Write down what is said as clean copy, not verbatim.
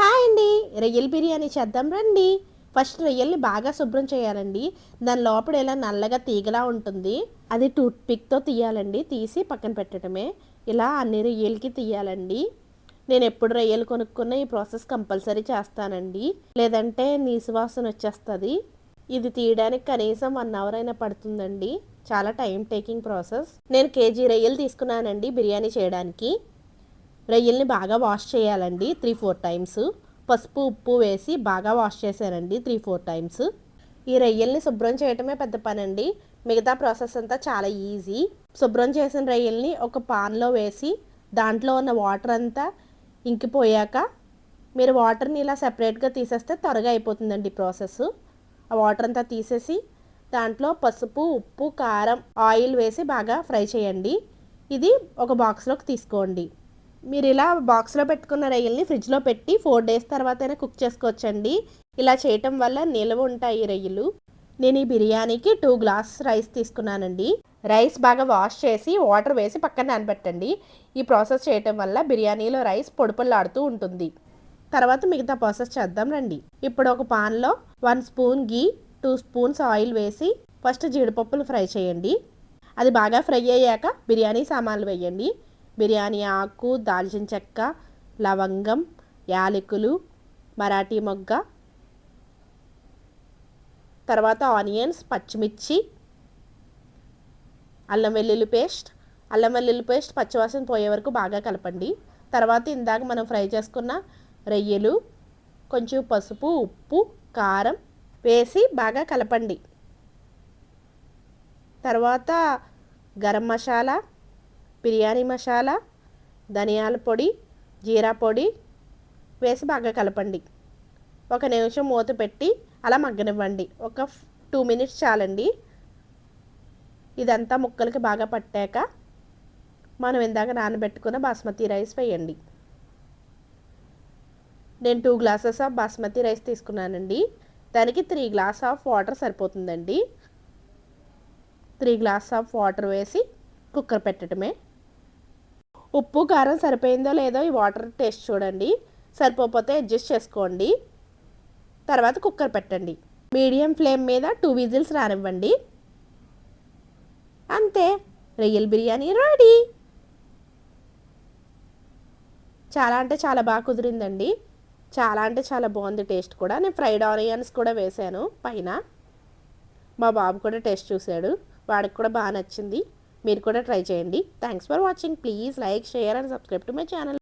Hi అండి. రొయ్యల బిర్యానీ చేద్దాం రండి. ఫస్ట్ రొయ్యల్ని బాగా శుభ్రం చేయాలండి. దాని లోపల ఇలా నల్లగా తీగలా ఉంటుంది. అది టూత్ పిక్తో తీయాలండి. తీసి పక్కన పెట్టడమే. ఇలా అన్ని రొయ్యలకి తీయాలండి. నేను ఎప్పుడు రొయ్యలు కొనుక్కున్న ఈ ప్రాసెస్ కంపల్సరీ చేస్తానండి. లేదంటే నీసు వాసన వచ్చేస్తుంది. ఇది తీయడానికి కనీసం 1 అవర్ అయినా పడుతుందండి. చాలా టైం టేకింగ్ ప్రాసెస్. నేను కేజీ రొయ్యలు తీసుకున్నానండి బిర్యానీ చేయడానికి. రొయ్యల్ని బాగా వాష్ చేయాలండి 3-4 టైమ్స్. పసుపు ఉప్పు వేసి బాగా వాష్ చేశానండి 3-4 టైమ్స్. ఈ రొయ్యల్ని శుభ్రం చేయటమే పెద్ద పని అండి. మిగతా ప్రాసెస్ అంతా చాలా ఈజీ. శుభ్రం చేసిన రొయ్యల్ని ఒక పాన్లో వేసి దాంట్లో ఉన్న వాటర్ అంతా ఇంకిపోయాక మీరు వాటర్ని ఇలా సెపరేట్గా తీసేస్తే త్వరగా అయిపోతుందండి ప్రాసెస్. ఆ వాటర్ అంతా తీసేసి దాంట్లో పసుపు ఉప్పు కారం ఆయిల్ వేసి బాగా ఫ్రై చేయండి. ఇది ఒక బాక్స్లోకి తీసుకోండి. మీరు ఇలా బాక్స్లో పెట్టుకున్న రొయ్యల్ని ఫ్రిడ్జ్లో పెట్టి 4 డేస్ తర్వాత అయినా కుక్ చేసుకోవచ్చండి. ఇలా చేయటం వల్ల నిల్వ ఉంటాయి రొయ్యలు. నేను ఈ బిర్యానీకి 2 గ్లాస్ రైస్ తీసుకున్నానండి. రైస్ బాగా వాష్ చేసి వాటర్ వేసి పక్కన నానబెట్టండి. ఈ ప్రాసెస్ చేయటం వల్ల బిర్యానీలో రైస్ పొడిపొల్లాడుతూ ఉంటుంది. తర్వాత మిగతా ప్రాసెస్ చేద్దాం రండి. ఇప్పుడు ఒక పాన్లో 1 స్పూన్ గీ 2 స్పూన్స్ ఆయిల్ వేసి ఫస్ట్ జీడిపప్పులు ఫ్రై చేయండి. అది బాగా ఫ్రై అయ్యాక బిర్యానీ సామాన్లు వేయండి. బిర్యానీ ఆకు దాల్చిన చెక్క లవంగం యాలకులు మరాఠీ మొగ్గ తర్వాత ఆనియన్స్ పచ్చిమిర్చి అల్లం వెల్లుల్లి పేస్ట్ పచ్చివాసన పోయే వరకు బాగా కలపండి. తర్వాత ఇందాక మనం ఫ్రై చేసుకున్న రొయ్యలు కొంచెం పసుపు ఉప్పు కారం వేసి బాగా కలపండి. తర్వాత గరం మసాలా బిర్యానీ మసాలా ధనియాల పొడి జీరా పొడి వేసి బాగా కలపండి. 1 నిమిషం మూత పెట్టి అలా మగ్గనివ్వండి. ఒక 2 మినిట్స్ చాలండి. ఇదంతా ముక్కలకి బాగా పట్టాక మనం ఇందాక నానబెట్టుకున్న బాస్మతి రైస్ వేయండి. నేను 2 గ్లాసెస్ ఆఫ్ బాస్మతి రైస్ తీసుకున్నానండి. దానికి 3 గ్లాస్ ఆఫ్ వాటర్ సరిపోతుందండి. 3 గ్లాస్ ఆఫ్ వాటర్ వేసి కుక్కర్ పెట్టడమే. ఉప్పు కారం సరిపోయిందో లేదో ఈ వాటర్ టేస్ట్ చూడండి. సరిపోతే అడ్జస్ట్ చేసుకోండి. తర్వాత కుక్కర్ పెట్టండి. మీడియం ఫ్లేమ్ మీద 2 విజిల్స్ రానివ్వండి. అంతే, రొయ్యల బిర్యానీ రెడీ. చాలా అంటే చాలా బాగా కుదిరిందండి. చాలా అంటే చాలా బాగుంది టేస్ట్ కూడా. నేను ఫ్రైడ్ ఆనియన్స్ కూడా వేసాను పైన. మా బాబు కూడా టేస్ట్ చూశాడు. వాడికి కూడా బాగా నచ్చింది. మీరు కూడా ట్రై చేయండి. Thanks for watching. Please like share and subscribe to my channel.